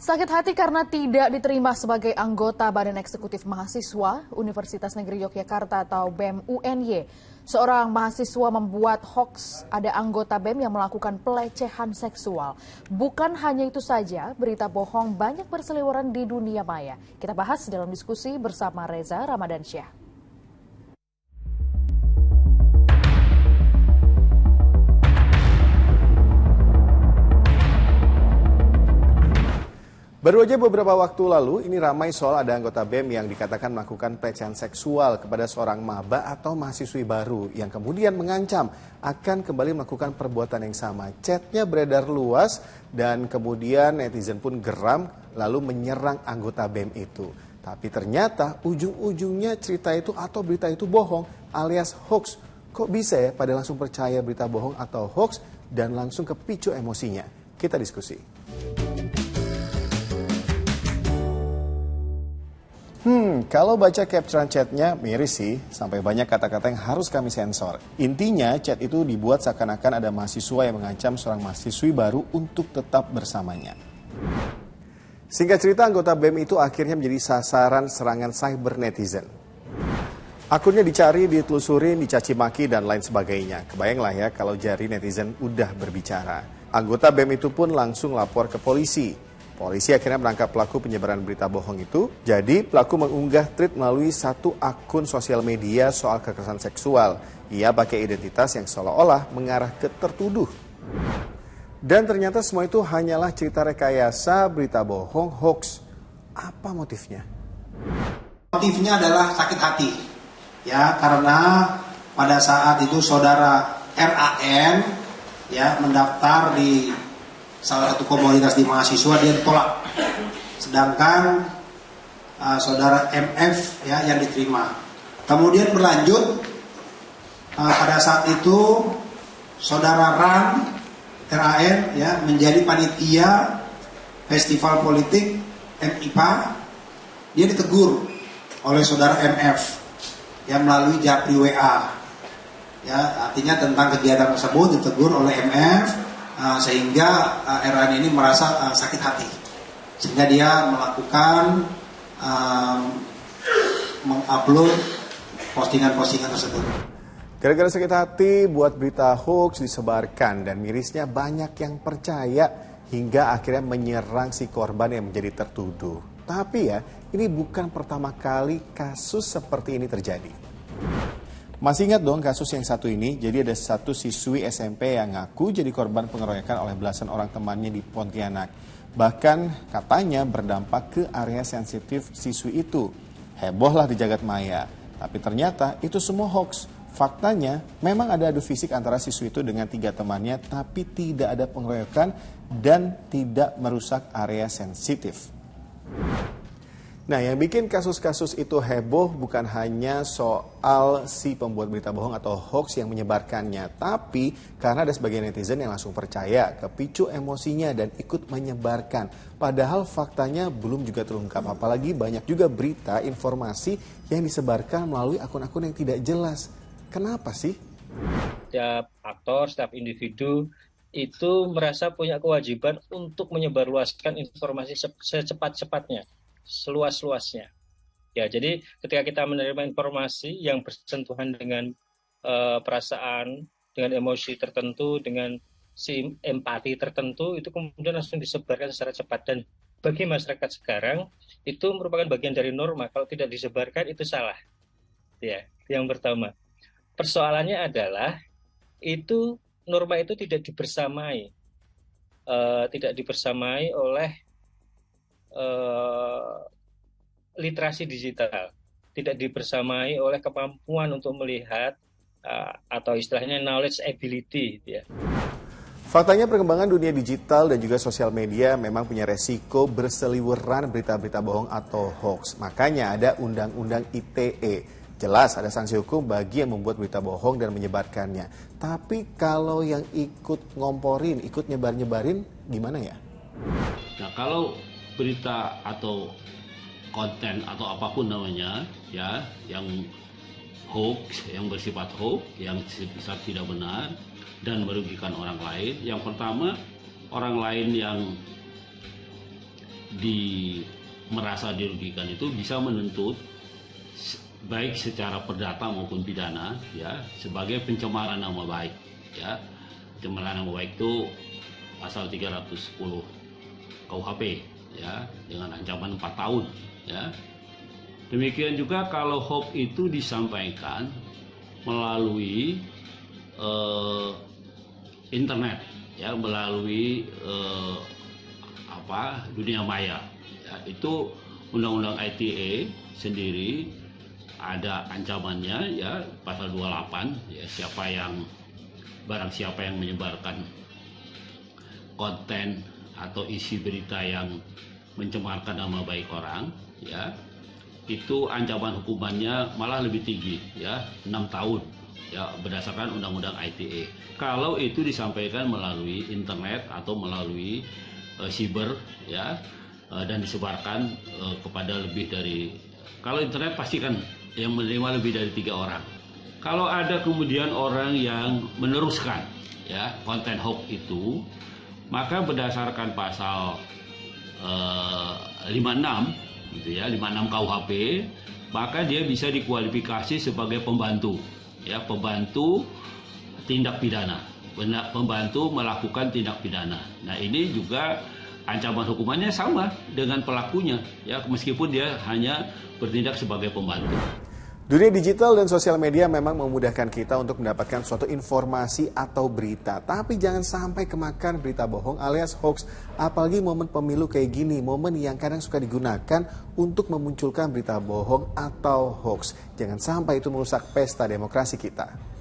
Sakit hati karena tidak diterima sebagai anggota Badan Eksekutif Mahasiswa Universitas Negeri Yogyakarta atau BEM UNY. Seorang mahasiswa membuat hoaks ada anggota BEM yang melakukan pelecehan seksual. Bukan hanya itu saja, berita bohong banyak berseliweran di dunia maya. Kita bahas dalam diskusi bersama Reza Ramadansyah. Baru aja beberapa waktu lalu, ini ramai soal ada anggota BEM yang dikatakan melakukan pelecehan seksual kepada seorang maba atau mahasiswi baru yang kemudian mengancam akan kembali melakukan perbuatan yang sama. Chatnya beredar luas dan kemudian netizen pun geram lalu menyerang anggota BEM itu. Tapi ternyata ujung-ujungnya cerita itu atau berita itu bohong alias hoax. Kok bisa ya pada langsung percaya berita bohong atau hoax dan langsung kepicu emosinya? Kita diskusi. Kalau baca capturean chatnya miris sih, sampai banyak kata-kata yang harus kami sensor. Intinya chat itu dibuat seakan-akan ada mahasiswa yang mengancam seorang mahasiswi baru untuk tetap bersamanya. Singkat cerita, anggota BEM itu akhirnya menjadi sasaran serangan cyber netizen. Akunnya dicari, ditelusurin, dicaci maki, dan lain sebagainya. Kebayanglah ya kalau jari netizen udah berbicara. Anggota BEM itu pun langsung lapor ke polisi. Polisi akhirnya menangkap pelaku penyebaran berita bohong itu. Jadi pelaku mengunggah tweet melalui satu akun sosial media soal kekerasan seksual. Ia pakai identitas yang seolah-olah mengarah ke tertuduh. Dan ternyata semua itu hanyalah cerita rekayasa berita bohong hoax. Apa motifnya? Motifnya adalah sakit hati. Ya, karena pada saat itu saudara RAN ya mendaftar di salah satu komunitas di mahasiswa, dia ditolak. Sedangkan saudara MF ya yang diterima. Kemudian berlanjut pada saat itu saudara RAN ya menjadi panitia festival politik MIPA. Dia ditegur oleh saudara MF yang melalui japri WA. Ya, artinya tentang kegiatan tersebut ditegur oleh MF. Sehingga RAN ini merasa sakit hati, sehingga dia melakukan mengupload postingan-postingan tersebut. Gara-gara sakit hati buat berita hoax disebarkan dan mirisnya banyak yang percaya hingga akhirnya menyerang si korban yang menjadi tertuduh. Tapi ya, ini bukan pertama kali kasus seperti ini terjadi. Masih ingat dong kasus yang satu ini? Jadi ada satu siswi SMP yang ngaku jadi korban pengeroyokan oleh belasan orang temannya di Pontianak. Bahkan katanya berdampak ke area sensitif siswi itu. Hebohlah di jagat maya. Tapi ternyata itu semua hoax. Faktanya memang ada adu fisik antara siswi itu dengan 3 temannya, tapi tidak ada pengeroyokan dan tidak merusak area sensitif. Nah, yang bikin kasus-kasus itu heboh bukan hanya soal si pembuat berita bohong atau hoax yang menyebarkannya, tapi karena ada sebagian netizen yang langsung percaya, kepicu emosinya dan ikut menyebarkan. Padahal faktanya belum juga terungkap, apalagi banyak juga berita, informasi yang disebarkan melalui akun-akun yang tidak jelas. Kenapa sih? Setiap aktor, setiap individu itu merasa punya kewajiban untuk menyebarluaskan informasi secepat-cepatnya, seluas-luasnya. Ya, jadi ketika kita menerima informasi yang bersentuhan dengan perasaan, dengan emosi tertentu, dengan empati tertentu, itu kemudian langsung disebarkan secara cepat. Dan bagi masyarakat sekarang, itu merupakan bagian dari norma. Kalau tidak disebarkan, itu salah. Ya, yang pertama. Persoalannya adalah, itu norma itu tidak dibersamai. Tidak dibersamai oleh literasi digital, tidak dibersamai oleh kemampuan untuk melihat atau istilahnya knowledge ability ya. Faktanya perkembangan dunia digital dan juga sosial media memang punya resiko berseliweran berita-berita bohong atau hoax. Makanya ada Undang-Undang ITE. Jelas ada sanksi hukum bagi yang membuat berita bohong dan menyebarkannya. Tapi kalau yang ikut ngomporin, ikut nyebar-nyebarin gimana ya? Nah, kalau berita atau konten atau apapun namanya ya yang hoax, yang bersifat hoax, yang bersifat tidak benar dan merugikan orang lain, yang pertama orang lain yang merasa dirugikan itu bisa menuntut baik secara perdata maupun pidana ya sebagai pencemaran nama baik ya. Pencemaran nama baik itu pasal 310 KUHP ya dengan ancaman 4 tahun ya. Demikian juga kalau hoax itu disampaikan melalui internet ya, melalui dunia maya ya, itu undang-undang ITE sendiri ada ancamannya ya, pasal 28 ya, barang siapa yang menyebarkan konten atau isi berita yang mencemarkan nama baik orang ya, itu ancaman hukumannya malah lebih tinggi ya, 6 tahun ya, berdasarkan undang-undang ITE. Kalau itu disampaikan melalui internet atau melalui siber ya, dan disebarkan kepada lebih dari, kalau internet pasti kan yang menerima lebih dari 3 orang. Kalau ada kemudian orang yang meneruskan ya konten hoax itu, maka berdasarkan pasal 56 gitu ya, 56 KUHP, maka dia bisa dikualifikasi sebagai pembantu ya, pembantu tindak pidana, pembantu melakukan tindak pidana. Nah, ini juga ancaman hukumannya sama dengan pelakunya ya, meskipun dia hanya bertindak sebagai pembantu. Dunia digital dan sosial media memang memudahkan kita untuk mendapatkan suatu informasi atau berita. Tapi jangan sampai kemakan berita bohong alias hoax. Apalagi momen pemilu kayak gini, momen yang kadang suka digunakan untuk memunculkan berita bohong atau hoax. Jangan sampai itu merusak pesta demokrasi kita.